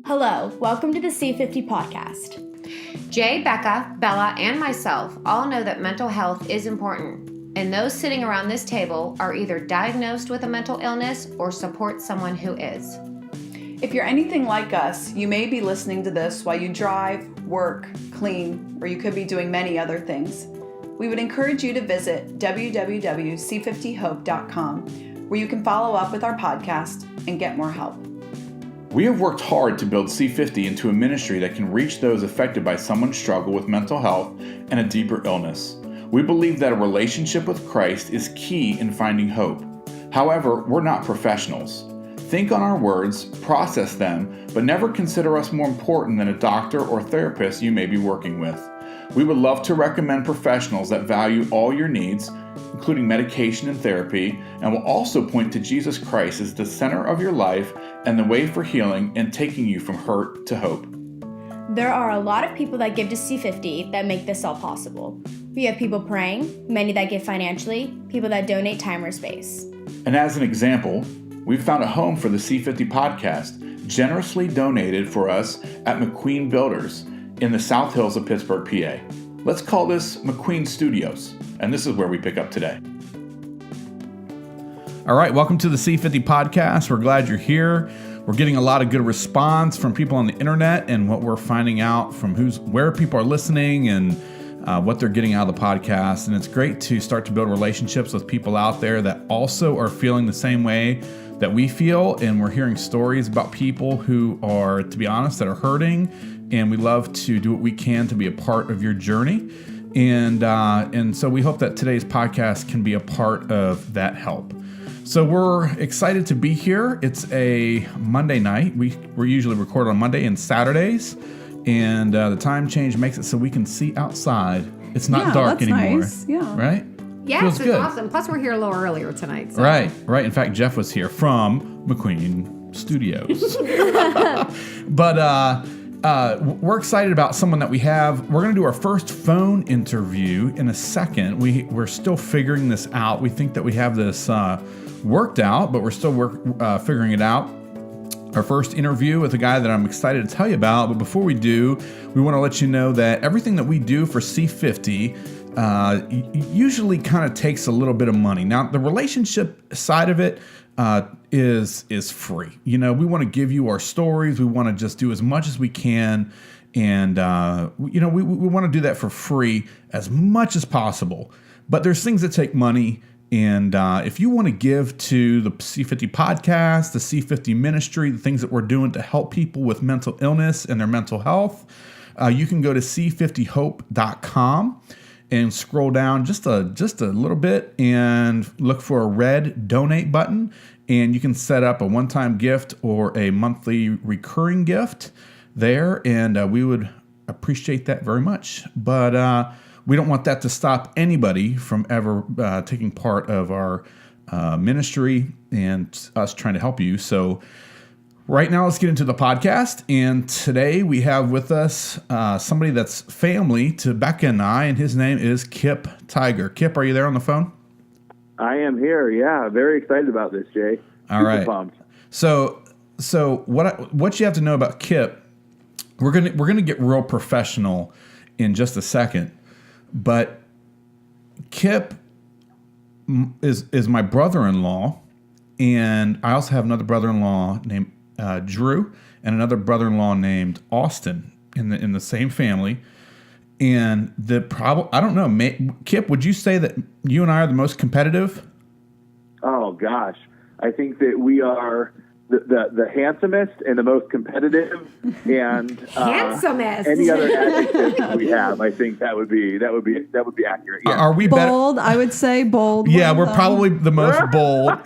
Hello, welcome to the C50 podcast. Jay, Becca, Bella, and myself all know that mental health is important, and those sitting around this table are either diagnosed with a mental illness or support someone who is. If you're anything like us, you may be listening to this while you drive, work, clean, or you could be doing many other things. We would encourage you to visit www.c50hope.com, where you can follow up with our podcast and get more help. We have worked hard to build C50 into a ministry that can reach those affected by someone's struggle with mental health and a deeper illness. We believe that a relationship with Christ is key in finding hope. However, we're not professionals. Think on our words, process them, but never consider us more important than a doctor or therapist you may be working with. We would love to recommend professionals that value all your needs, including medication and therapy, and will also point to Jesus Christ as the center of your life and the way for healing and taking you from hurt to hope. There are a lot of people that give to C50 that make this all possible. We have people praying, many that give financially, people that donate time or space. And as an example, we've found a home for the C50 podcast, generously donated for us at McQueen Builders in the South Hills of Pittsburgh, PA. Let's call this McQueen Studios, and this is where we pick up today. All right, welcome to the C50 podcast. We're glad you're here. We're getting a lot of good response from people on the internet, and what we're finding out from where people are listening and what they're getting out of the podcast. And it's great to start to build relationships with people out there that also are feeling the same way that we feel. And we're hearing stories about people who are, to be honest, that are hurting. And we love to do what we can to be a part of your journey. And so we hope that today's podcast can be a part of that help. So we're excited to be here. It's a Monday night. We're usually record on Monday and Saturdays. And the time change makes it so we can see outside. It's not dark anymore. Nice. Yeah. Right? Yes, it's awesome. Plus, we're here a little earlier tonight. So. Right. In fact, Jeff was here from McQueen Studios. But we're excited about someone that we have. We're going to do our first phone interview in a second. We're still figuring this out. We think that we have this worked out, but we're still figuring it out. Our first interview with a guy that I'm excited to tell you about. But before we do, we want to let you know that everything that we do for C50 usually kind of takes a little bit of money. Now, the relationship side of it is free. You know, we want to give you our stories. We want to just do as much as we can. And, we want to do that for free as much as possible. But there's things that take money. And if you want to give to the C50 podcast, the C50 ministry, the things that we're doing to help people with mental illness and their mental health, you can go to C50hope.com and scroll down just a little bit and look for a red donate button. And you can set up a one-time gift or a monthly recurring gift there. And we would appreciate that very much. But we don't want that to stop anybody from ever taking part of our ministry and us trying to help you. So right now, let's get into the podcast. And today we have with us somebody that's family to Becca and I, and his name is Kipp Tiger. Kipp, are you there on the phone? I am here. Yeah, very excited about this, Jay. All right. Pumped. So what you have to know about Kipp? We're gonna get real professional in just a second. But Kipp is my brother-in-law, and I also have another brother-in-law named Drew, and another brother-in-law named Austin in the same family. And I don't know, Kipp, would you say that you and I are the most competitive? Oh gosh, I think that we are the handsomest and the most competitive, and handsomest. Any other adjectives we have, I think that would be accurate. Yeah. Are we bold? I would say bold. Yeah, we're probably the most bold.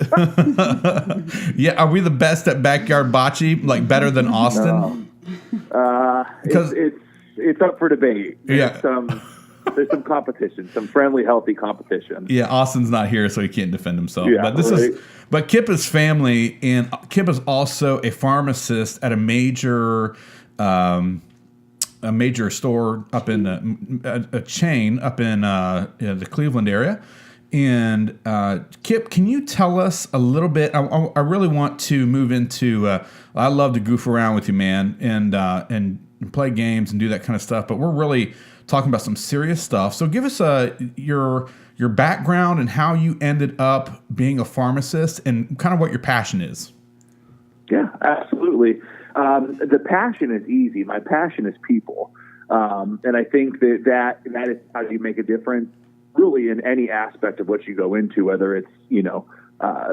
Yeah, are we the best at backyard bocce? Like better than Austin? Because it's up for debate. Yeah. There's some competition, some friendly, healthy competition. Yeah, Austin's not here, so he can't defend himself. Yeah, but Kipp is family, and Kipp is also a pharmacist at a major store up in a chain up in the Cleveland area, And Kipp, can you tell us a little bit? I really want to move into. I love to goof around with you, man, and play games and do that kind of stuff. But we're really talking about some serious stuff. So give us your background and how you ended up being a pharmacist and kind of what your passion is. Yeah, absolutely. The passion is easy. My passion is people. And I think that is how you make a difference really in any aspect of what you go into, whether it's,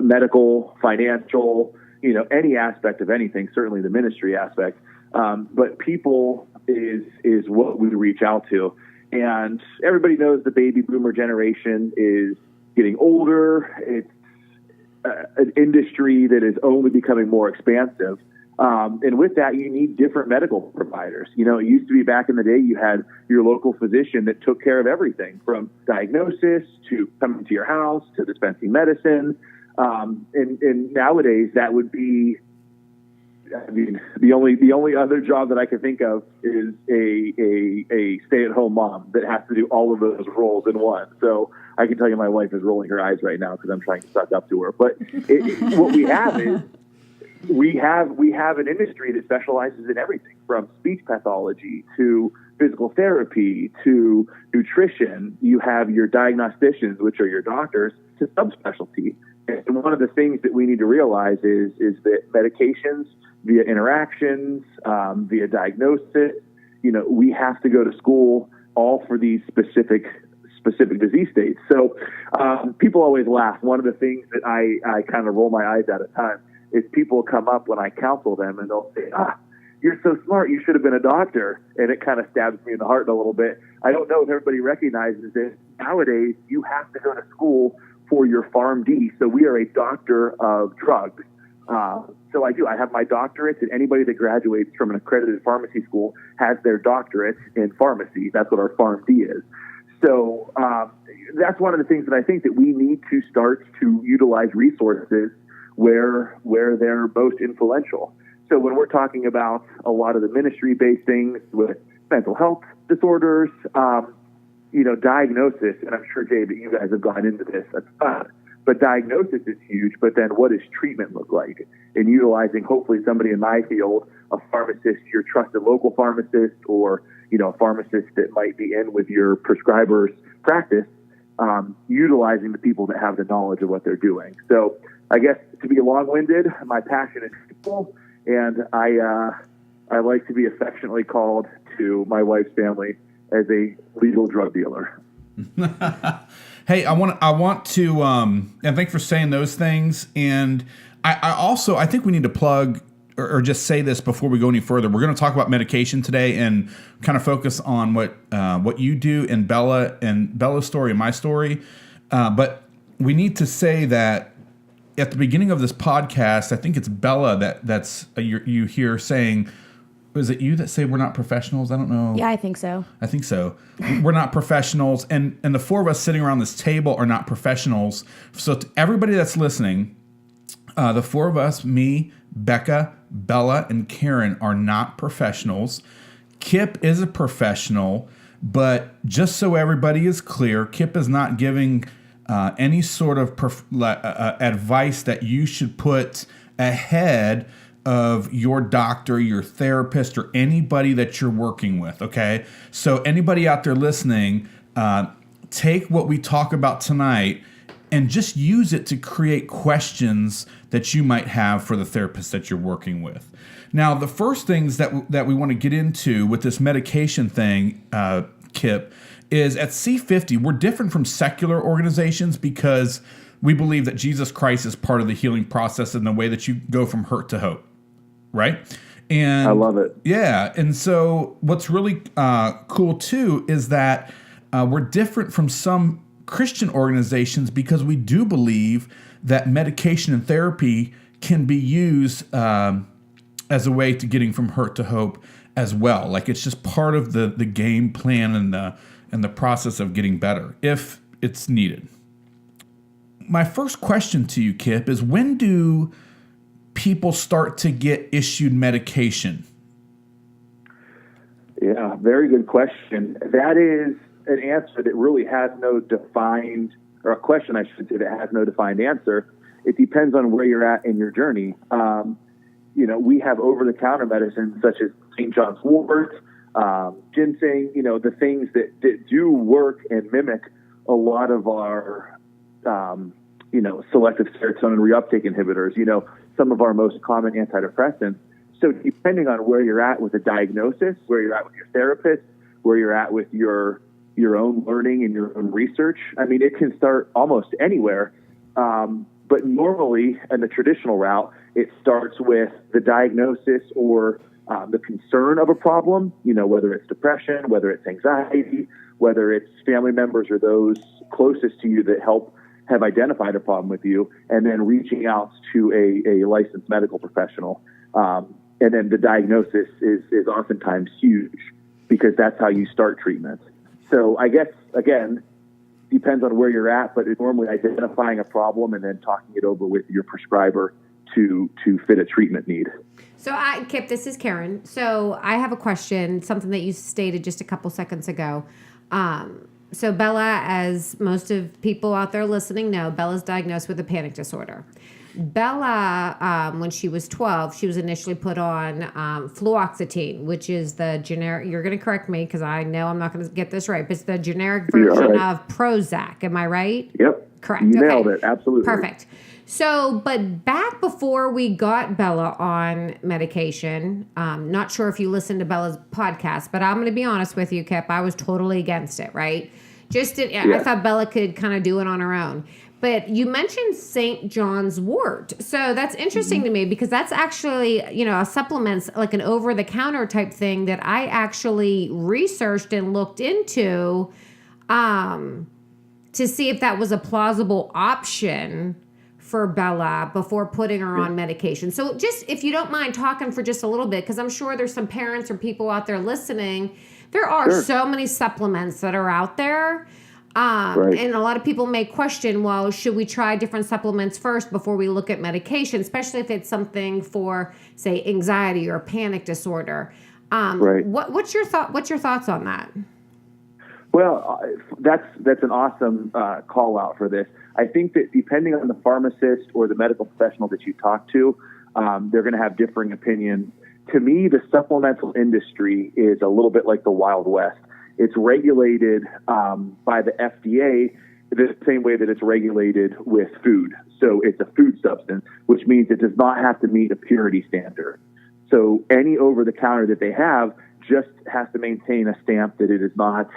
medical, financial, any aspect of anything, certainly the ministry aspect. But people is what we reach out to. And everybody knows the baby boomer generation is getting older. It's an industry that is only becoming more expansive. And with that, you need different medical providers. It used to be back in the day, you had your local physician that took care of everything from diagnosis to coming to your house to dispensing medicine. And nowadays that would be, the only other job that I can think of is a stay-at-home mom that has to do all of those roles in one. So I can tell you my wife is rolling her eyes right now because I'm trying to suck up to her. But what we have is we have an industry that specializes in everything from speech pathology to physical therapy to nutrition. You have your diagnosticians, which are your doctors, to subspecialty. And one of the things that we need to realize is that medications, via interactions, via diagnosis, we have to go to school all for these specific disease states. So people always laugh. One of the things that I kind of roll my eyes at times is people come up when I counsel them and they'll say, you're so smart, you should have been a doctor. And it kind of stabs me in the heart a little bit. I don't know if everybody recognizes it. Nowadays, you have to go to school for your PharmD. So we are a doctor of drugs. So I do. I have my doctorates, and anybody that graduates from an accredited pharmacy school has their doctorate in pharmacy. That's what our PharmD is. So that's one of the things that I think that we need to start to utilize resources where they're most influential. So when we're talking about a lot of the ministry-based things with mental health disorders, diagnosis, and I'm sure, Jay, that you guys have gone into this a ton, but diagnosis is huge, but then what does treatment look like? And utilizing, hopefully, somebody in my field, a pharmacist, your trusted local pharmacist, or, a pharmacist that might be in with your prescriber's practice, utilizing the people that have the knowledge of what they're doing. So I guess to be long-winded, my passion is people, and I like to be affectionately called to my wife's family as a legal drug dealer. Hey, I want to, and thanks for saying those things. And I think we need to plug or just say this before we go any further. We're going to talk about medication today and kind of focus on what you do in Bella's story and my story. But we need to say that at the beginning of this podcast, I think it's Bella that's you hear saying, is it you that say we're not professionals? I don't know. Yeah, I think so. I think so. We're not professionals. And the four of us sitting around this table are not professionals. So to everybody that's listening, the four of us, me, Becca, Bella, and Karen, are not professionals. Kipp is a professional, but just so everybody is clear, Kipp is not giving any sort of advice that you should put ahead of your doctor, your therapist, or anybody that you're working with, okay? So anybody out there listening, take what we talk about tonight and just use it to create questions that you might have for the therapist that you're working with. Now, the first things that we want to get into with this medication thing, Kipp, is at C50, we're different from secular organizations because we believe that Jesus Christ is part of the healing process in the way that you go from hurt to hope, right? And I love it. Yeah, and so what's really cool too is that we're different from some Christian organizations because we do believe that medication and therapy can be used as a way to getting from hurt to hope as well. Like it's just part of the game plan and the process of getting better if it's needed. My first question to you, Kipp, is when do people start to get issued medication? Yeah, very good question. That is an answer that really has no defined or a question, I should say, that has no defined answer. It depends on where you're at in your journey. We have over-the-counter medicines such as St. John's wort, ginseng, the things that do work and mimic a lot of our, selective serotonin reuptake inhibitors, some of our most common antidepressants. So depending on where you're at with a diagnosis, where you're at with your therapist, where you're at with your own learning and your own research, it can start almost anywhere. But normally, in the traditional route, it starts with the diagnosis or the concern of a problem, whether it's depression, whether it's anxiety, whether it's family members or those closest to you that have identified a problem with you, and then reaching out to a licensed medical professional. And then the diagnosis is oftentimes huge because that's how you start treatment. So I guess, again, depends on where you're at, but it's normally identifying a problem and then talking it over with your prescriber to fit a treatment need. So, Kipp, this is Karen. So I have a question, something that you stated just a couple seconds ago. So Bella, as most of people out there listening know, Bella's diagnosed with a panic disorder. Bella, when she was 12, she was initially put on fluoxetine, which is the generic, you're going to correct me because I know I'm not going to get this right, but it's the generic version of Prozac. Am I right? Yep. Correct. You nailed it. Absolutely. Perfect. So, but back before we got Bella on medication, not sure if you listened to Bella's podcast, but I'm going to be honest with you, Kipp, I was totally against it, right? I thought Bella could kind of do it on her own. But you mentioned St. John's wort. So that's interesting to me because that's actually, a supplements, like an over-the-counter type thing that I actually researched and looked into to see if that was a plausible option for Bella before putting her on medication. So just, if you don't mind talking for just a little bit, because I'm sure there's some parents or people out there listening, there are so many supplements that are out there. And a lot of people may question, well, should we try different supplements first before we look at medication, especially if it's something for, say, anxiety or a panic disorder. What's your thoughts on that? Well, that's an awesome call out for this. I think that depending on the pharmacist or the medical professional that you talk to, they're going to have differing opinions. To me, the supplemental industry is a little bit like the Wild West. It's regulated by the FDA the same way that it's regulated with food. So it's a food substance, which means it does not have to meet a purity standard. So any over-the-counter that they have just has to maintain a stamp that it is not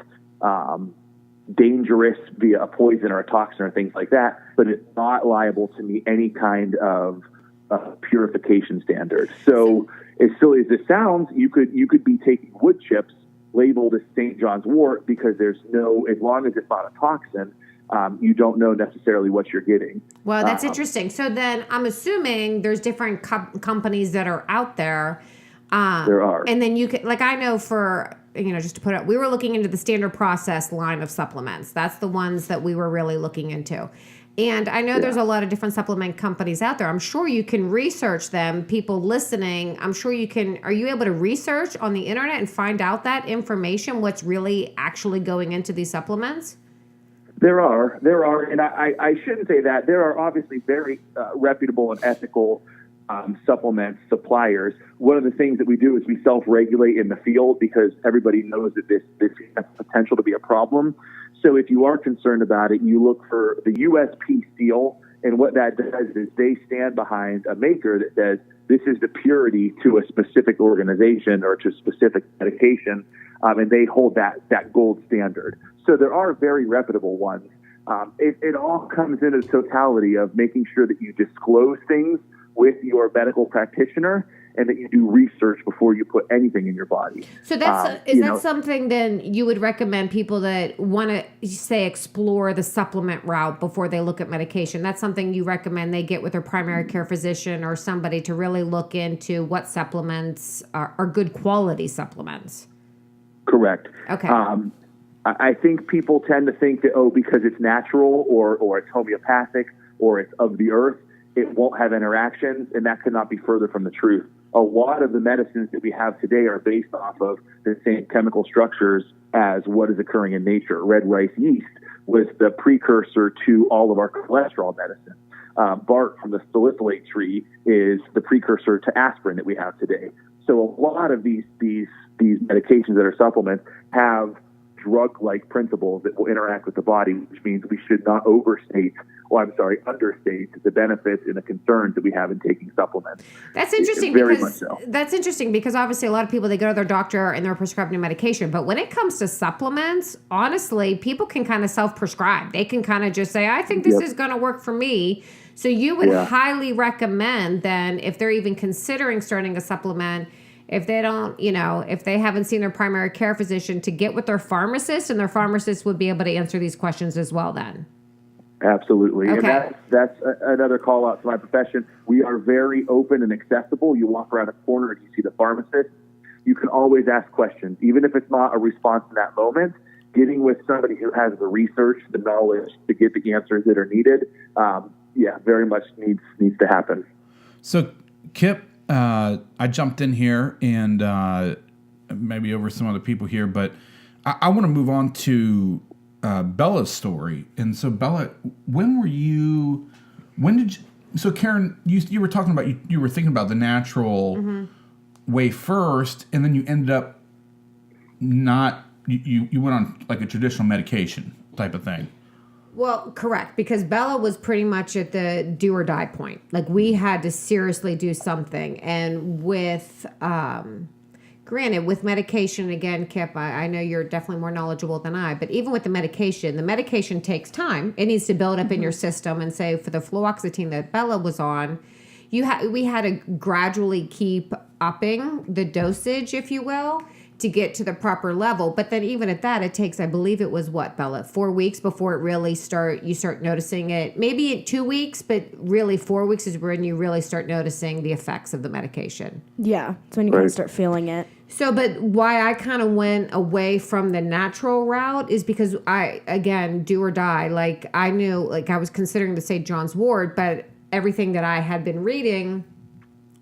dangerous via a poison or a toxin or things like that, but it's not liable to meet any kind of purification standard. So as silly as this sounds, you could be taking wood chips labeled as St. John's wort because as long as it's not a toxin, you don't know necessarily what you're getting. Well, that's interesting. So then I'm assuming there's different companies that are out there. There are. And then you could, like I know for, just to put it, we were looking into the standard process line of supplements. That's the ones that we were really looking into. And I know there's a lot of different supplement companies out there. I'm sure you can research them. People listening, I'm sure you can. Are you able to research on the internet and find out that information, what's really actually going into these supplements? There are. And I shouldn't say that. There are obviously very reputable and ethical supplement suppliers. One of the things that we do is we self-regulate in the field because everybody knows that this has potential to be a problem. So if you are concerned about it, you look for the USP seal, and what that does is they stand behind a maker that says this is the purity to a specific organization or to a specific medication, and they hold that gold standard. So there are very reputable ones. It all comes in a totality of making sure that you disclose things with your medical practitioner and that you do research before you put anything in your body. So is that something then you would recommend people that want to, say, explore the supplement route before they look at medication? That's something you recommend they get with their primary care physician or somebody to really look into what supplements are good quality supplements? Correct. Okay. I think people tend to think that, because it's natural or it's homeopathic or it's of the earth, it won't have interactions, and that could not be further from the truth. A lot of the medicines that we have today are based off of the same chemical structures as what is occurring in nature. Red rice yeast, was the precursor to all of our cholesterol medicine. Bark from the salicylate tree is the precursor to aspirin that we have today. So a lot of these medications that are supplements have drug-like principles that will interact with the body, which means we should not understate the benefits and the concerns that we have in taking supplements. That's interesting. Very because much so. That's interesting because obviously a lot of people, they go to their doctor and they're prescribing medication. But when it comes to supplements, honestly, people can kind of self-prescribe. They can kind of just say, I think this is going to work for me. So you would highly recommend then, if they're even considering starting a supplement, if they don't, if they haven't seen their primary care physician, to get with their pharmacist, and their pharmacist would be able to answer these questions as well then. Absolutely. Okay. And that's another call out to my profession. We are very open and accessible. You walk around a corner and you see the pharmacist. You can always ask questions, even if it's not a response in that moment. Getting with somebody who has the research, the knowledge to get the answers that are needed, very much needs to happen. So, Kipp, I jumped in here and maybe over some other people here, but I want to move on to Bella's story. And so, Bella, so Karen, you were talking about, you were thinking about the natural way first, and then you ended up you went on like a traditional medication type of thing. Well, correct, because Bella was pretty much at the do or die point. Like, we had to seriously do something. And with, granted, with medication, again, Kipp, I know you're definitely more knowledgeable than I, but even with the medication takes time. It needs to build up in your system. And say for the fluoxetine that Bella was on, we had to gradually keep upping the dosage, if you will, to get to the proper level. But then even at that, it takes, I believe it was what, Bella, 4 weeks before it really you start noticing it. Maybe 2 weeks, but really 4 weeks is when you really start noticing the effects of the medication. Yeah, it's when you kind of start feeling it. So, but why I kind of went away from the natural route is because again, do or die. Like, I knew, like, I was considering the St. John's wort, but everything that I had been reading,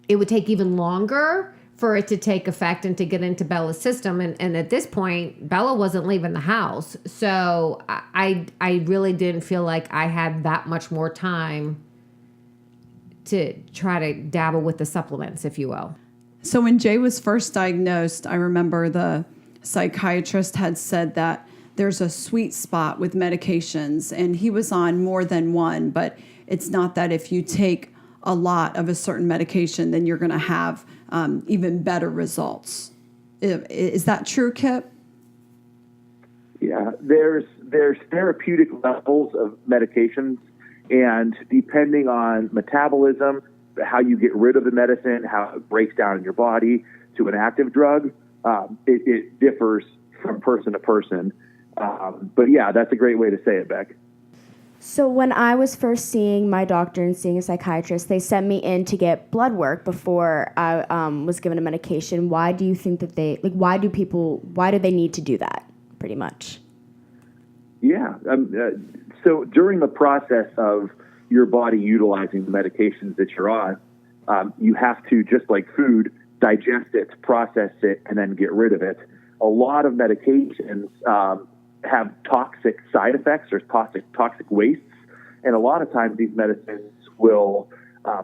it would take even longer for it to take effect and to get into Bella's system. And at this point, Bella wasn't leaving the house. So I really didn't feel like I had that much more time to try to dabble with the supplements, if you will. So when Jay was first diagnosed, I remember the psychiatrist had said that there's a sweet spot with medications, and he was on more than one, but it's not that if you take a lot of a certain medication, then you're going to have even better results. Is that true, Kipp? Yeah, there's therapeutic levels of medications, and depending on metabolism, how you get rid of the medicine, how it breaks down in your body to an active drug, it differs from person to person. But yeah, that's a great way to say it, Beck. So when I was first seeing my doctor and seeing a psychiatrist, they sent me in to get blood work before I was given a medication. Why do you think that why do they need to do that, pretty much? Yeah. So during the process of your body utilizing the medications that you're on, you have to, just like food, digest it, process it, and then get rid of it. A lot of medications have toxic side effects or toxic wastes, and a lot of times these medicines will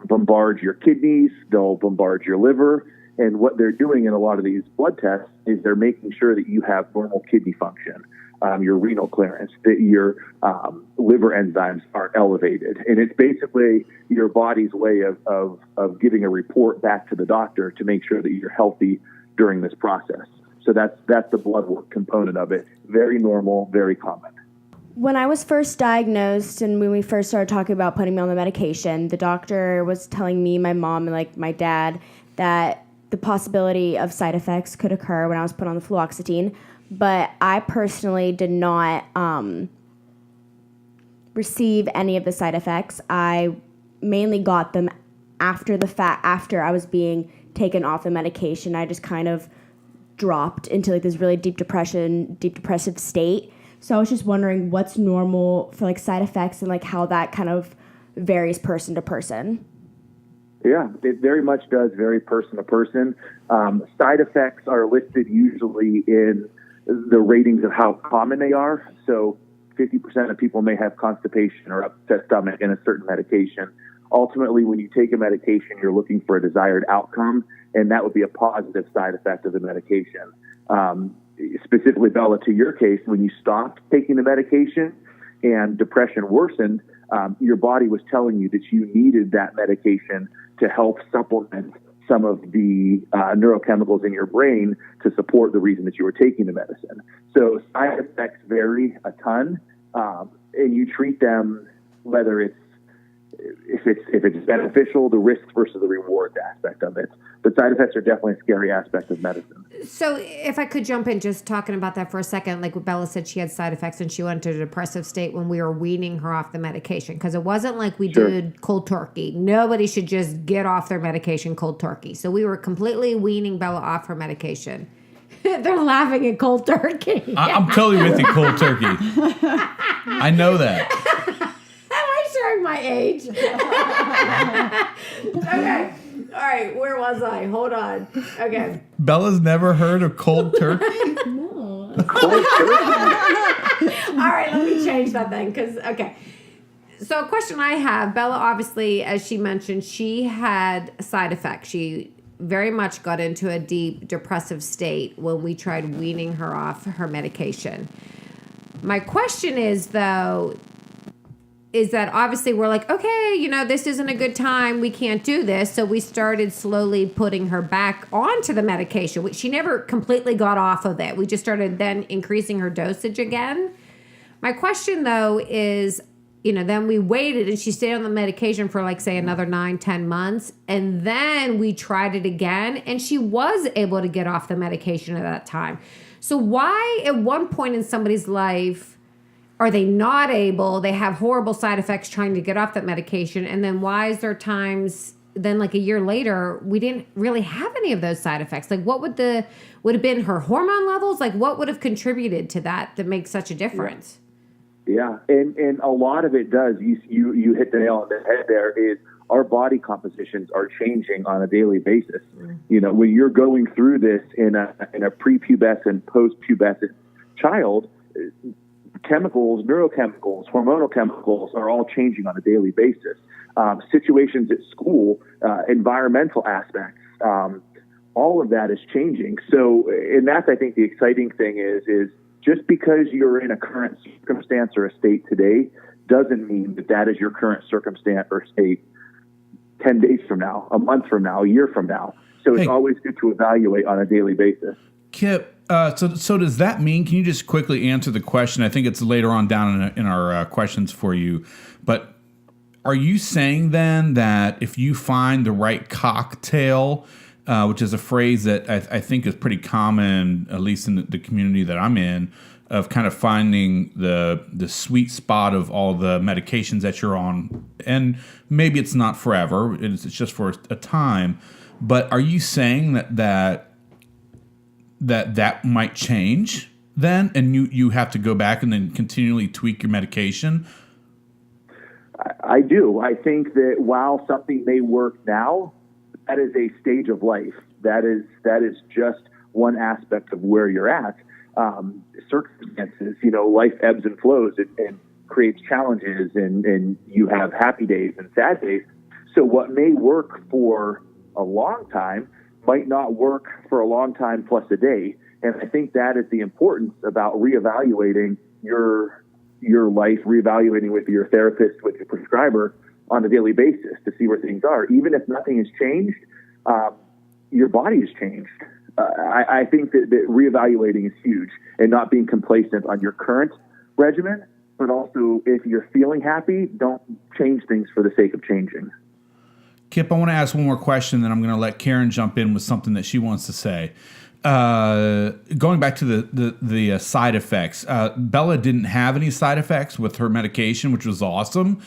bombard your kidneys, they'll bombard your liver, and what they're doing in a lot of these blood tests is they're making sure that you have normal kidney function, your renal clearance, that your liver enzymes aren't elevated, and it's basically your body's way of giving a report back to the doctor to make sure that you're healthy during this process. So that's the blood work component of it. Very normal, very common. When I was first diagnosed and when we first started talking about putting me on the medication, the doctor was telling me, my mom, and like my dad, that the possibility of side effects could occur when I was put on the fluoxetine. But I personally did not receive any of the side effects. I mainly got them after I was being taken off the medication. I just kind of dropped into like this really deep depressive state. So I was just wondering what's normal for like side effects and like how that kind of varies person to person. Yeah, it very much does vary person to person. Side effects are listed usually in the ratings of how common they are. So 50% of people may have constipation or upset stomach and a certain medication. Ultimately, when you take a medication, you're looking for a desired outcome, and that would be a positive side effect of the medication. Specifically, Bella, to your case, when you stopped taking the medication and depression worsened, your body was telling you that you needed that medication to help supplement some of the neurochemicals in your brain to support the reason that you were taking the medicine. So side effects vary a ton, and you treat them whether if it's beneficial, the risk versus the reward aspect of it. But side effects are definitely a scary aspect of medicine. So if I could jump in just talking about that for a second, like what Bella said, she had side effects and she went into a depressive state when we were weaning her off the medication, because it wasn't like we did cold turkey. Nobody should just get off their medication cold turkey. So we were completely weaning Bella off her medication. They're laughing at cold turkey. I'm totally with you, cold turkey. I know that. Showing my age. Okay. All right. Where was I? Hold on. Okay. Bella's never heard of cold turkey? No. All right. Let me change that then. Okay. So a question I have, Bella, obviously, as she mentioned, she had side effects. She very much got into a deep depressive state when we tried weaning her off her medication. My question is, though, is that obviously we're like, okay, this isn't a good time. We can't do this. So we started slowly putting her back onto the medication, which she never completely got off of it. We just started then increasing her dosage again. My question, though, is, then we waited and she stayed on the medication for like, say, another 9-10 months. And then we tried it again and she was able to get off the medication at that time. So why at one point in somebody's life are they not able? They have horrible side effects trying to get off that medication. And then why is there times then like a year later, we didn't really have any of those side effects? Like what would have been her hormone levels? Like what would have contributed to that makes such a difference? Yeah. And a lot of it does. You hit the nail on the head there is our body compositions are changing on a daily basis. Mm-hmm. When you're going through this in a prepubescent, post-pubescent child, chemicals, neurochemicals, hormonal chemicals are all changing on a daily basis. Situations at school, environmental aspects, all of that is changing. So, and that's, I think, the exciting thing is just because you're in a current circumstance or a state today doesn't mean that is your current circumstance or state 10 days from now, a month from now, a year from now. So it's always good to evaluate on a daily basis. Kipp, so does that mean, can you just quickly answer the question? I think it's later on down in our questions for you. But are you saying then that if you find the right cocktail, which is a phrase that I think is pretty common, at least in the community that I'm in, of kind of finding the sweet spot of all the medications that you're on, and maybe it's not forever, it's just for a time, but are you saying that might change then, and you have to go back and then continually tweak your medication? I do. I think that while something may work now, that is a stage of life. That is just one aspect of where you're at. Circumstances, life ebbs and flows and creates challenges, and you have happy days and sad days. So what may work for a long time might not work for a long time plus a day. And I think that is the importance about reevaluating your life, reevaluating with your therapist, with your prescriber on a daily basis to see where things are. Even if nothing has changed, your body has changed. I think that reevaluating is huge, and not being complacent on your current regimen, but also if you're feeling happy, don't change things for the sake of changing. Kipp, I want to ask one more question, then I'm going to let Karen jump in with something that she wants to say. Going back to the side effects, Bella didn't have any side effects with her medication, which was awesome.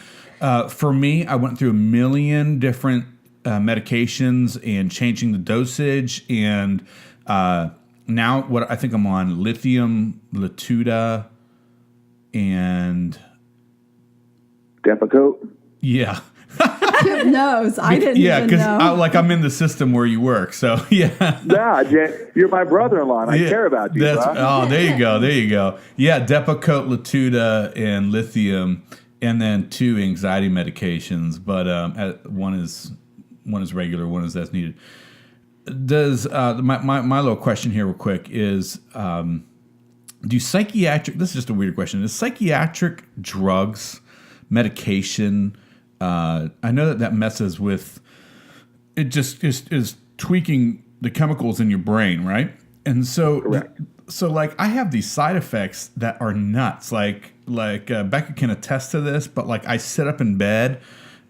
For me, I went through a million different medications and changing the dosage, and now what I think I'm on lithium, Latuda, and Depakote. Yeah. Kipp knows. I didn't Yeah, even because know. I'm in the system where you work. So, yeah. Nah, Jay, you're my brother-in-law, and I care about you, bro. Oh, there you go. There you go. Yeah, Depakote, Latuda, and lithium, and then 2 anxiety medications. But one is regular, one is as needed. Does my little question here real quick is do psychiatric, this is just a weird question, is psychiatric drugs, medication, I know that messes with, it just is tweaking the chemicals in your brain, right? And so, Correct. so like I have these side effects that are nuts. Like Becca can attest to this, but like I sit up in bed,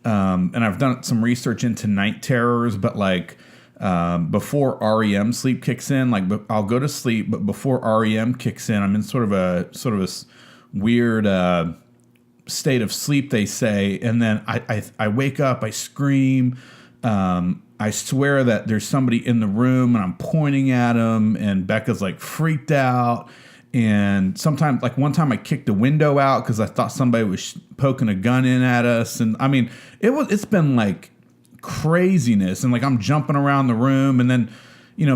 and I've done some research into night terrors, but like before REM sleep kicks in, like I'll go to sleep, but before REM kicks in, I'm in sort of a weird state of sleep, they say, and then I wake up, I scream, I swear that there's somebody in the room, and I'm pointing at them, and Becca's like freaked out. And sometimes, like one time, I kicked a window out because I thought somebody was poking a gun in at us, and I mean, it's been like craziness, and like I'm jumping around the room, and then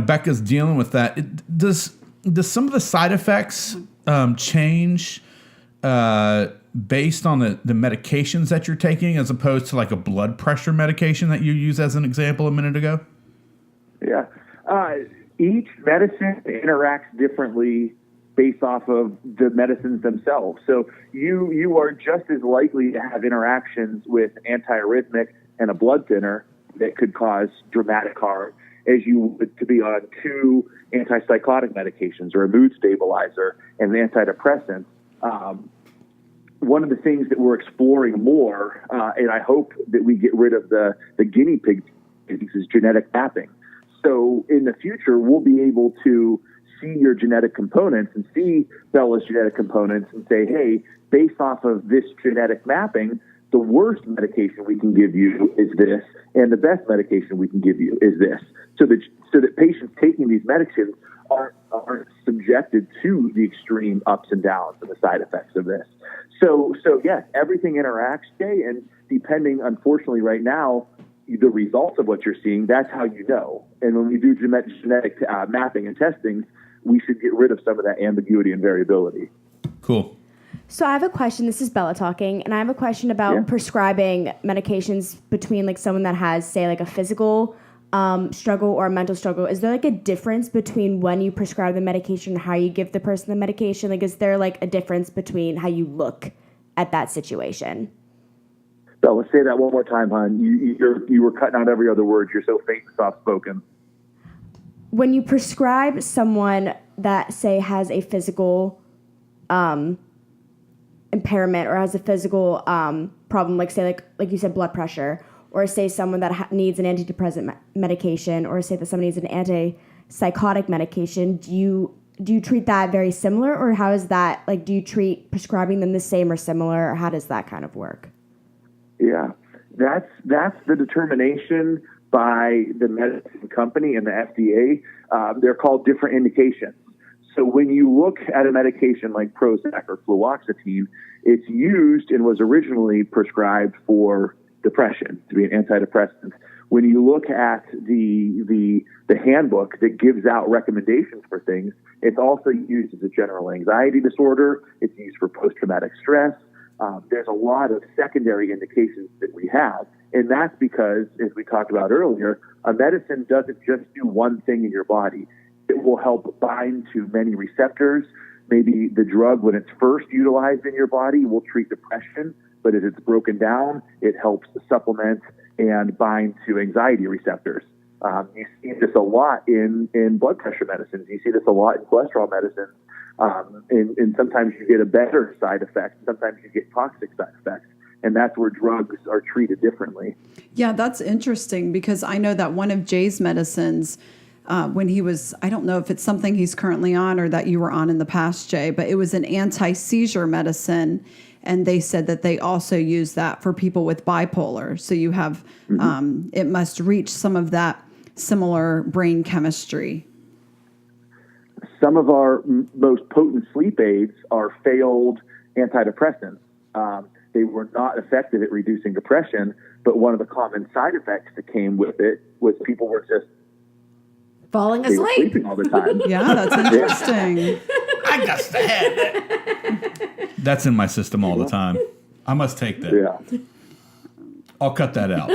Becca's dealing with that. Does some of the side effects change based on the medications that you're taking, as opposed to like a blood pressure medication that you used as an example a minute ago? Yeah. Each medicine interacts differently based off of the medicines themselves. So you are just as likely to have interactions with an antiarrhythmic and a blood thinner that could cause dramatic harm as you would to be on 2 antipsychotic medications or a mood stabilizer and an antidepressant. One of the things that we're exploring more, and I hope that we get rid of the guinea pig, is genetic mapping. So in the future, we'll be able to see your genetic components and see Bella's genetic components and say, hey, based off of this genetic mapping, the worst medication we can give you is this, and the best medication we can give you is this. So that patients taking these medicines aren't subjected to the extreme ups and downs and the side effects of this. So yes, everything interacts, Jay, and depending, unfortunately, right now, the results of what you're seeing, that's how you know. And when we do genetic mapping and testing, we should get rid of some of that ambiguity and variability. Cool. So I have a question. This is Bella talking, and I have a question about prescribing medications between like someone that has, say, like a physical struggle or a mental struggle. Is there like a difference between when you prescribe the medication and how you give the person the medication? Like, is there like a difference between how you look at that situation? So let's say that one more time, hon. You were cutting out every other word. You're so faint and soft-spoken. When you prescribe someone that, say, has a physical impairment or has a physical problem, like say like you said, blood pressure, or say someone that needs an antidepressant medication, or say that someone needs an antipsychotic medication, do you treat that very similar, or how is that, like, do you treat prescribing them the same or similar, or how does that kind of work? Yeah, that's the determination by the medicine company and the FDA. They're called different indications. So when you look at a medication like Prozac or fluoxetine, it's used and was originally prescribed for depression, to be an antidepressant. When you look at the handbook that gives out recommendations for things, it's also used as a general anxiety disorder. It's used for post-traumatic stress. There's a lot of secondary indications that we have, and that's because, as we talked about earlier, a medicine doesn't just do one thing in your body. It will help bind to many receptors. Maybe the drug, when it's first utilized in your body, will treat depression, but as it's broken down, it helps supplement and bind to anxiety receptors. You see this a lot in blood pressure medicines. You see this a lot in cholesterol medicines. And sometimes you get a better side effect. Sometimes you get toxic side effects. And that's where drugs are treated differently. Yeah, that's interesting because I know that one of Jay's medicines, when he was, I don't know if it's something he's currently on or that you were on in the past, Jay, but it was an anti-seizure medicine. And they said that they also use that for people with bipolar. So you have, it must reach some of that similar brain chemistry. Some of our most potent sleep aids are failed antidepressants. they were not effective at reducing depression. But one of the common side effects that came with it was people were just falling they were asleep. sleeping all the time. Yeah, that's interesting. I got to have that. That's in my system all the time. I must take that. Yeah. I'll cut that out.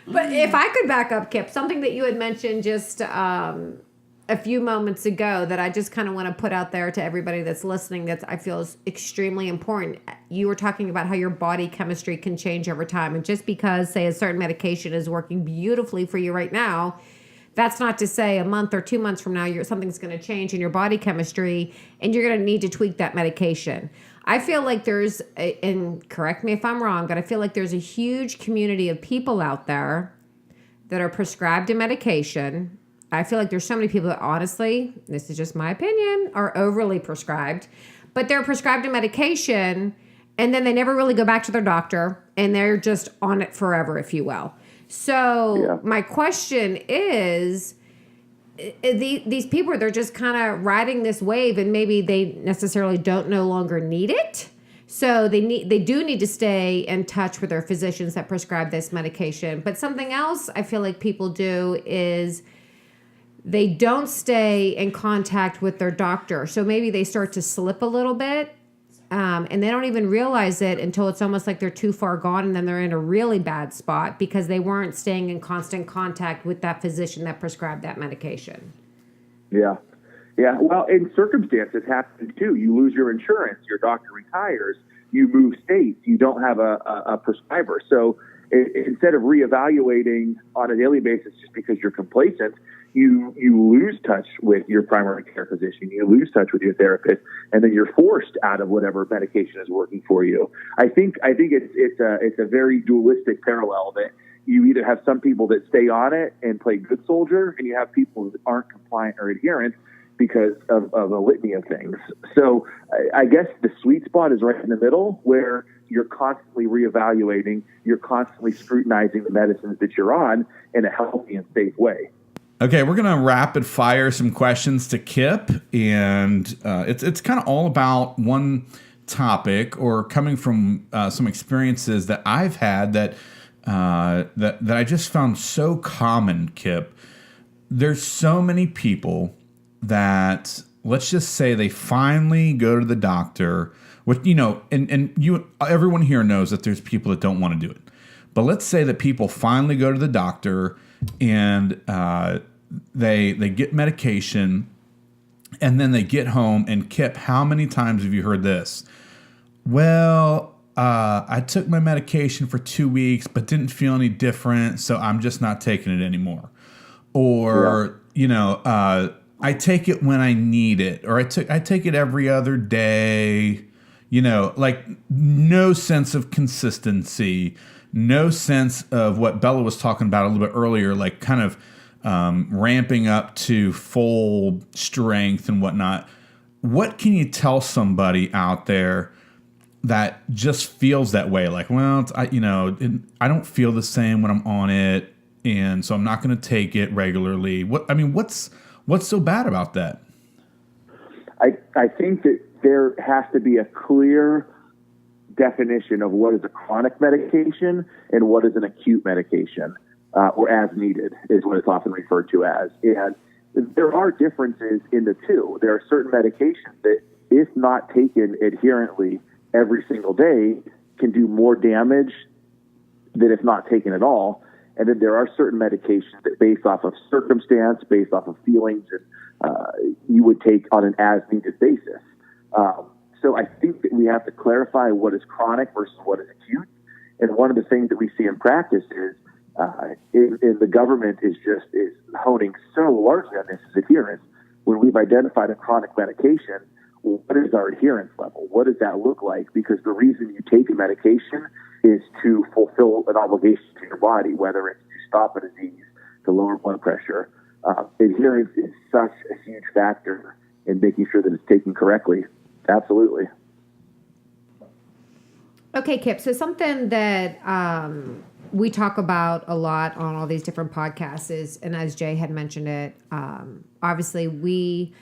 But if I could back up, Kipp, something that you had mentioned just a few moments ago that I just kind of want to put out there to everybody that's listening that I feel is extremely important. You were talking about how your body chemistry can change over time. And just because, say, a certain medication is working beautifully for you right now, that's not to say a month or 2 months from now, something's going to change in your body chemistry and you're going to need to tweak that medication. I feel like and correct me if I'm wrong, but I feel like there's a huge community of people out there that are prescribed a medication. I feel like there's so many people that honestly, this is just my opinion, are overly prescribed, but they're prescribed a medication and then they never really go back to their doctor and they're just on it forever, if you will. So my question is, these people, they're just kind of riding this wave and maybe they necessarily don't no longer need it. So they do need to stay in touch with their physicians that prescribe this medication. But something else I feel like people do is they don't stay in contact with their doctor. So maybe they start to slip a little bit and they don't even realize it until it's almost like they're too far gone and then they're in a really bad spot because they weren't staying in constant contact with that physician that prescribed that medication. Yeah. Yeah. Well, and circumstances happen too. You lose your insurance, your doctor retires, you move states, you don't have a prescriber. So instead of reevaluating on a daily basis just because you're complacent, you lose touch with your primary care physician, you lose touch with your therapist, and then you're forced out of whatever medication is working for you. I think it's a very dualistic parallel that you either have some people that stay on it and play good soldier, and you have people that aren't compliant or adherent because of a litany of things. So I guess the sweet spot is right in the middle where you're constantly reevaluating, you're constantly scrutinizing the medicines that you're on in a healthy and safe way. Okay, we're going to rapid fire some questions to Kipp, and it's kind of all about one topic or coming from some experiences that I've had that I just found so common, Kipp. There's so many people that, let's just say they finally go to the doctor, which, and you, everyone here knows that there's people that don't want to do it. But let's say that people finally go to the doctor and they get medication and then they get home and Kipp, how many times have you heard this? Well, I took my medication for 2 weeks but didn't feel any different, so I'm just not taking it anymore. Or, I take it when I need it, or I take it every other day, like no sense of consistency, no sense of what Bella was talking about a little bit earlier, like kind of ramping up to full strength and whatnot. What can you tell somebody out there that just feels that way? Like, well, I don't feel the same when I'm on it, and so I'm not going to take it regularly. What's so bad about that? I think that there has to be a clear definition of what is a chronic medication and what is an acute medication, or as needed is what it's often referred to as. And there are differences in the two. There are certain medications that, if not taken adherently every single day, can do more damage than if not taken at all. And then there are certain medications that, based off of circumstance, based off of feelings, you would take on an as-needed basis. So I think that we have to clarify what is chronic versus what is acute. And one of the things that we see in practice is in the government is honing so largely on this is adherence. When we've identified a chronic medication, what is our adherence level? What does that look like? Because the reason you take a medication is to fulfill an obligation to your body, whether it's to stop a disease, to lower blood pressure. Adherence is such a huge factor in making sure that it's taken correctly. Absolutely. Okay, Kipp. So something that we talk about a lot on all these different podcasts is, and as Jay had mentioned it, obviously we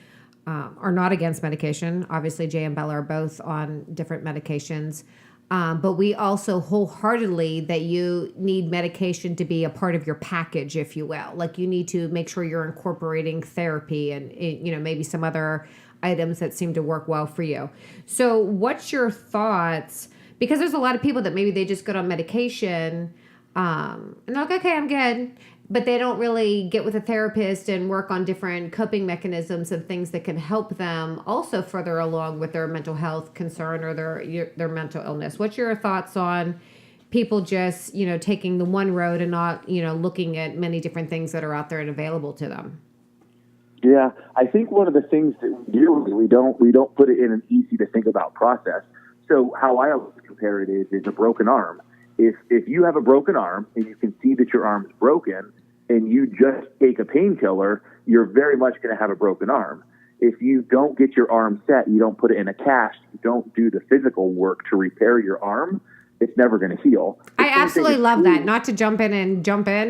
are not against medication. Obviously, Jay and Bella are both on different medications. But we also wholeheartedly that you need medication to be a part of your package, if you will. Like you need to make sure you're incorporating therapy and, maybe some other items that seem to work well for you. So what's your thoughts? Because there's a lot of people that maybe they just go on medication and they're like, okay, I'm good. But they don't really get with a therapist and work on different coping mechanisms and things that can help them also further along with their mental health concern or their mental illness. What's your thoughts on people just, taking the one road and not, looking at many different things that are out there and available to them? Yeah, I think one of the things that we do, we don't put it in an easy to think about process. So how I always compare it is a broken arm. If you have a broken arm and you can see that your arm is broken and you just take a painkiller, you're very much going to have a broken arm. If you don't get your arm set, you don't put it in a cast, you don't do the physical work to repair your arm, it's never going to heal. I absolutely love that. Not to jump in,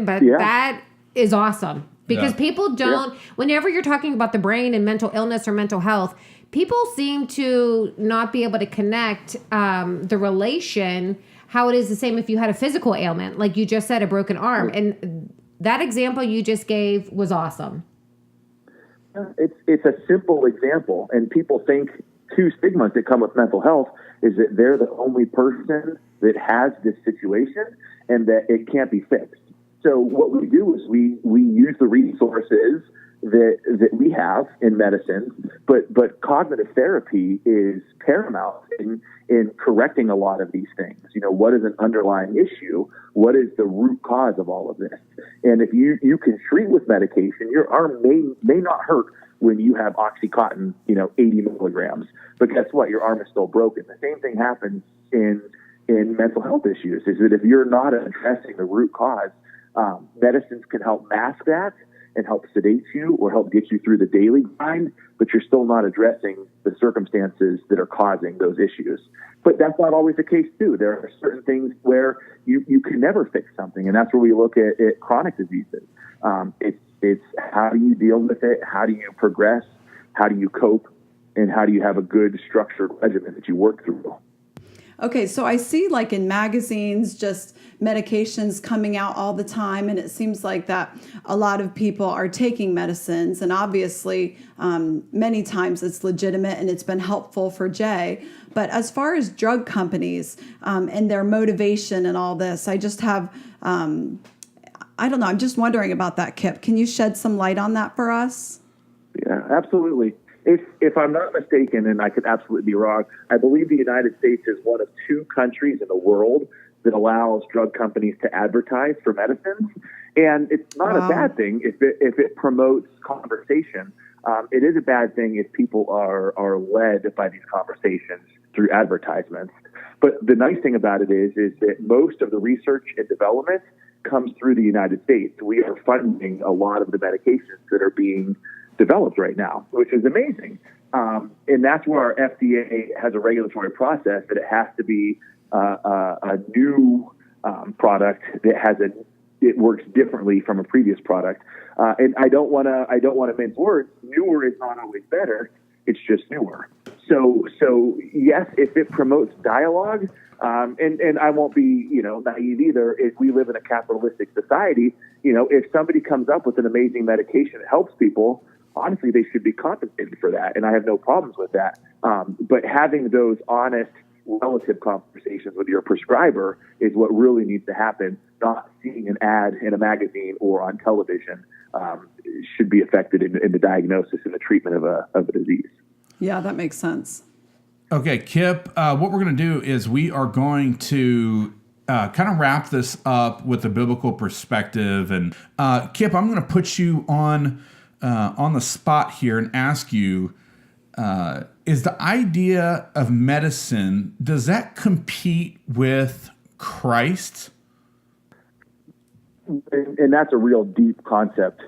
but that is awesome. Because people don't, whenever you're talking about the brain and mental illness or mental health, people seem to not be able to connect the relation, how it is the same if you had a physical ailment, like you just said, a broken arm. And that example you just gave was awesome. It's a simple example. And people think two stigmas that come with mental health is that they're the only person that has this situation and that it can't be fixed. So what we do is we use the resources that we have in medicine, but cognitive therapy is paramount in correcting a lot of these things. What is an underlying issue? What is the root cause of all of this? And if you can treat with medication, your arm may not hurt when you have OxyContin, 80 milligrams. But guess what? Your arm is still broken. The same thing happens in mental health issues, is that if you're not addressing the root cause, medicines can help mask that and help sedate you or help get you through the daily grind, but you're still not addressing the circumstances that are causing those issues. But that's not always the case, too. There are certain things where you can never fix something, and that's where we look at chronic diseases. It's how do you deal with it? How do you progress? How do you cope? And how do you have a good structured regimen that you work through? Okay, so I see like in magazines just medications coming out all the time, and it seems like that a lot of people are taking medicines, and obviously many times it's legitimate and it's been helpful for Jay. But as far as drug companies and their motivation and all this, I just have, I don't know, I'm just wondering about that, Kipp. Can you shed some light on that for us? Yeah, absolutely. If I'm not mistaken, and I could absolutely be wrong, I believe the United States is one of 2 countries in the world that allows drug companies to advertise for medicines. And it's not a bad thing if it promotes conversation. It is a bad thing if people are led by these conversations through advertisements. But the nice thing about it is that most of the research and development comes through the United States. We are funding a lot of the medications that are being developed right now, which is amazing. And that's where our FDA has a regulatory process that it has to be a new product that it works differently from a previous product. And I don't want to mince words. Newer is not always better. It's just newer. So yes, if it promotes dialogue, and I won't be, naive either. If we live in a capitalistic society, if somebody comes up with an amazing medication that helps people, honestly, they should be compensated for that, and I have no problems with that. But having those honest, relative conversations with your prescriber is what really needs to happen. Not seeing an ad in a magazine or on television should be affected in the diagnosis and the treatment of a disease. Yeah, that makes sense. Okay, Kipp, what we're going to do is we are going to kind of wrap this up with a biblical perspective. And Kipp, I'm going to put you on the spot here and ask you, is the idea of medicine, does that compete with Christ? And that's a real deep concept,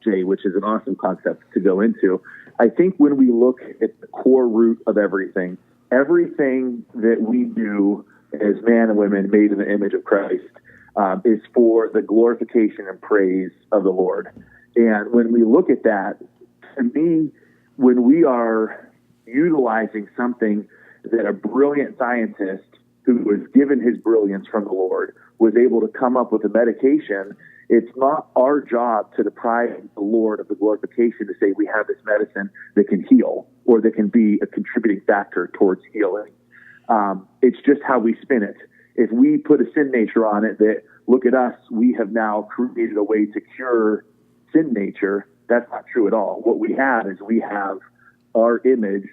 Jay, which is an awesome concept to go into. I think when we look at the core root of everything that we do as man and women made in the image of Christ is for the glorification and praise of the Lord. And when we look at that, to me, when we are utilizing something that a brilliant scientist who was given his brilliance from the Lord was able to come up with a medication, it's not our job to deprive the Lord of the glorification to say we have this medicine that can heal or that can be a contributing factor towards healing. It's just how we spin it. If we put a sin nature on it that, look at us, we have now created a way to cure sin nature, that's not true at all. What we have is we have our image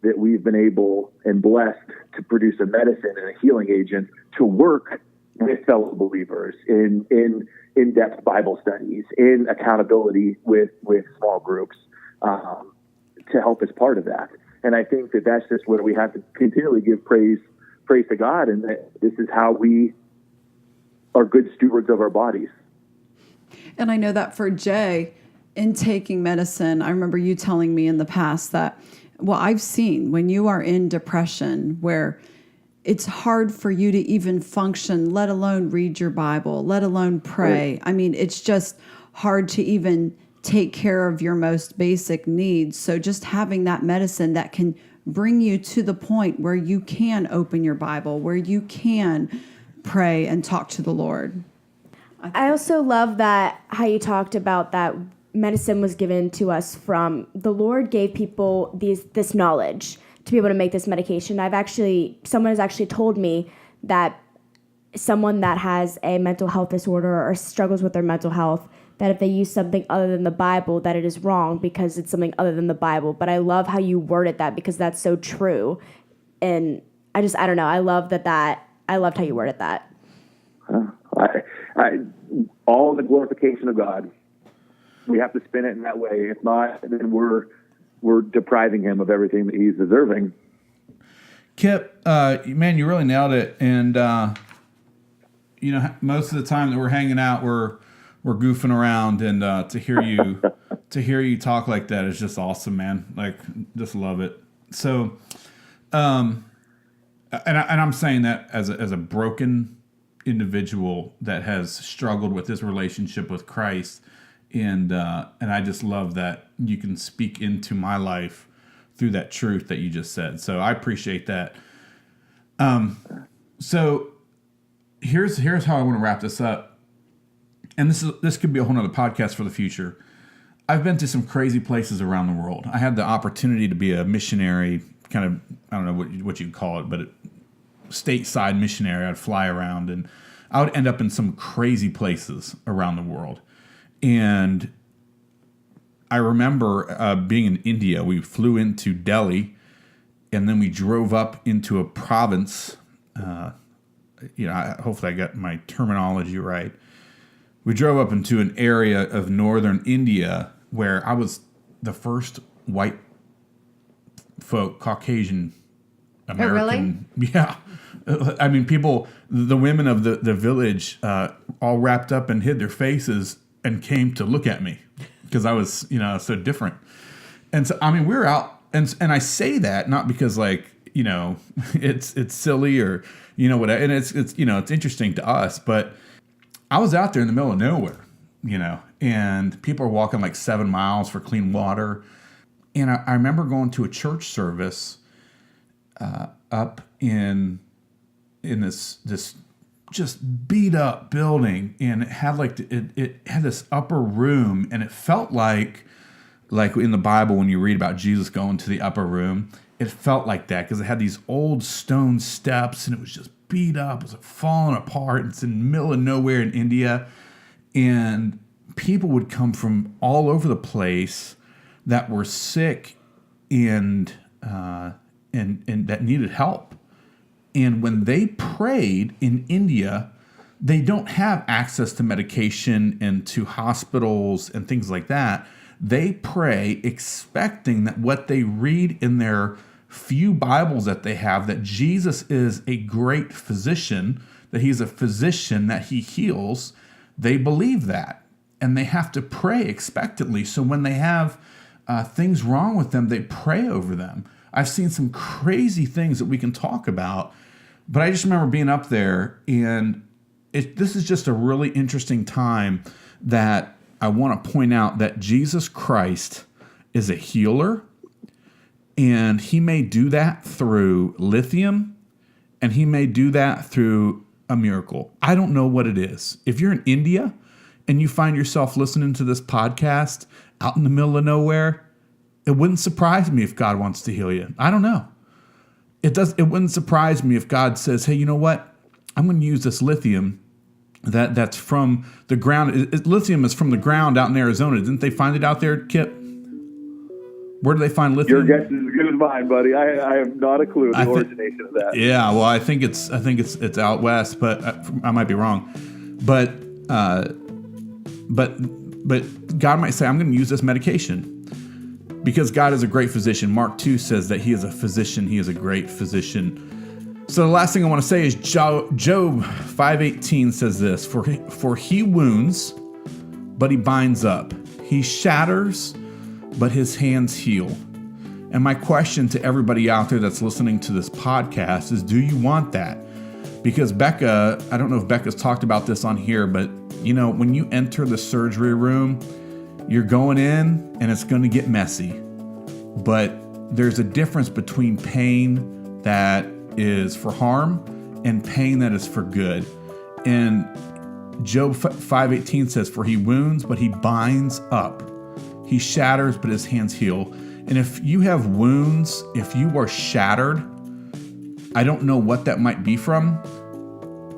that we've been able and blessed to produce a medicine and a healing agent to work with fellow believers in in-depth Bible studies, in accountability with small groups, to help as part of that. And I think that that's just where we have to continually give praise to God, and that this is how we are good stewards of our bodies. And I know that for Jay, in taking medicine, I remember you telling me in the past that, well, I've seen when you are in depression where it's hard for you to even function, let alone read your Bible, let alone pray. I mean, it's just hard to even take care of your most basic needs. So just having that medicine that can bring you to the point where you can open your Bible, where you can pray and talk to the Lord. I also love that how you talked about that medicine was given to us from the Lord gave people this knowledge to be able to make this medication. Someone has actually told me that someone that has a mental health disorder or struggles with their mental health, that if they use something other than the Bible, that it is wrong because it's something other than the Bible. But I love how you worded that because that's so true. And I don't know. I loved how you worded that. All the glorification of God. We have to spin it in that way. If not, then we're depriving him of everything that he's deserving. Kipp, man, you really nailed it. And most of the time that we're hanging out, we're goofing around, and to hear you talk like that is just awesome, man. Like, just love it. So, and I'm saying that as a broken individual that has struggled with his relationship with Christ, and I just love that you can speak into my life through that truth that you just said. So I appreciate that. So here's how I want to wrap this up. And this could be a whole nother podcast for the future. I've been to some crazy places around the world. I had the opportunity to be a missionary, kind of, I don't know what you'd call it, but stateside missionary. I'd fly around and I would end up in some crazy places around the world. And I remember being in India. We flew into Delhi, and then we drove up into a province. Hopefully I got my terminology right. We drove up into an area of northern India where I was the first white folk, Caucasian American. Oh, really? Yeah. I mean, the women of the village all wrapped up and hid their faces and came to look at me because I was, so different. And so, I mean, we were out, and I say that not because it's silly or, whatever. And it's interesting to us, but I was out there in the middle of nowhere, and people are walking like 7 miles for clean water. And I remember going to a church service up in this just beat up building, and it had it had this upper room, and it felt like in the Bible when you read about Jesus going to the upper room, it felt like that because it had these old stone steps, and it was just beat up, it was falling apart. It's in the middle of nowhere in India, and people would come from all over the place that were sick and that needed help. And when they prayed in India, they don't have access to medication and to hospitals and things like that. They pray expecting that what they read in their few Bibles that they have, that Jesus is a great physician, that he's a physician, that he heals. They believe that. And they have to pray expectantly. So when they have things wrong with them, they pray over them. I've seen some crazy things that we can talk about, but I just remember being up there, and this is just a really interesting time that I want to point out that Jesus Christ is a healer, And he may do that through lithium, and he may do that through a miracle. I don't know what it is. If you're in India and you find yourself listening to this podcast out in the middle of nowhere, it wouldn't surprise me if God wants to heal you. I don't know. It wouldn't surprise me if God says, hey, you know what? I'm going to use this lithium that's from the ground. Lithium is from the ground out in Arizona. Didn't they find it out there, Kipp? Where do they find lithium? Your guess is as good as mine, buddy. I have not a clue the origination of that. Yeah, well, I think it's out west, but I might be wrong. But God might say, I'm going to use this medication because God is a great physician. Mark 2 says that he is a physician. He is a great physician. So the last thing I want to say is Job 5:18 says this, for he wounds, but he binds up. He shatters, but his hands heal. And my question to everybody out there that's listening to this podcast is, do you want that? Because Becca, I don't know if Becca's talked about this on here, but you know, when you enter the surgery room, you're going in and it's going to get messy. But there's a difference between pain that is for harm and pain that is for good. And Job 5:18 says, for he wounds, but he binds up. He shatters, but his hands heal. And if you have wounds, if you are shattered, I don't know what that might be from,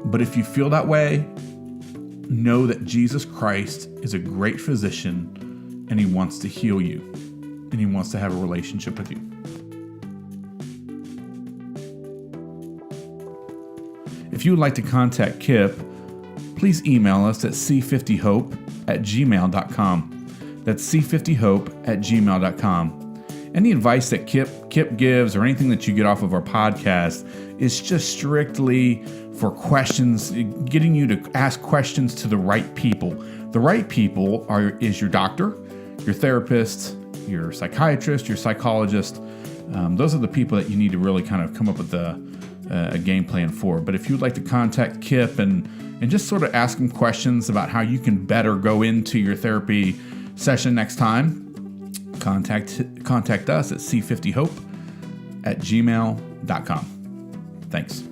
but if you feel that way, know that Jesus Christ is a great physician and he wants to heal you and he wants to have a relationship with you. If you would like to contact Kipp, please email us at c50hope@gmail.com. That's c50hope@gmail.com. Any advice that Kipp gives or anything that you get off of our podcast is just strictly for questions, getting you to ask questions to the right people. The right people is your doctor, your therapist, your psychiatrist, your psychologist. Those are the people that you need to really kind of come up with a game plan for. But if you would like to contact Kipp and just sort of ask him questions about how you can better go into your therapy session next time, contact us at c50hope@gmail.com. Thanks.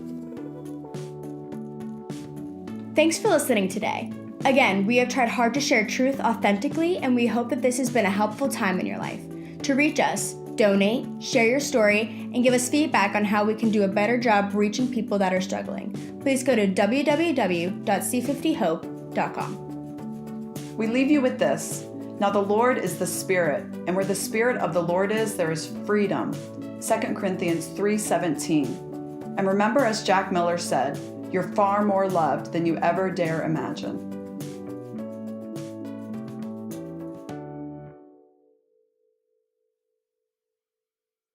Thanks for listening today. Again, we have tried hard to share truth authentically, and we hope that this has been a helpful time in your life. To reach us, donate, share your story, and give us feedback on how we can do a better job reaching people that are struggling. Please go to www.c50hope.com. We leave you with this. Now the Lord is the Spirit, and where the Spirit of the Lord is, there is freedom. 2 Corinthians 3:17. And remember, as Jack Miller said, you're far more loved than you ever dare imagine.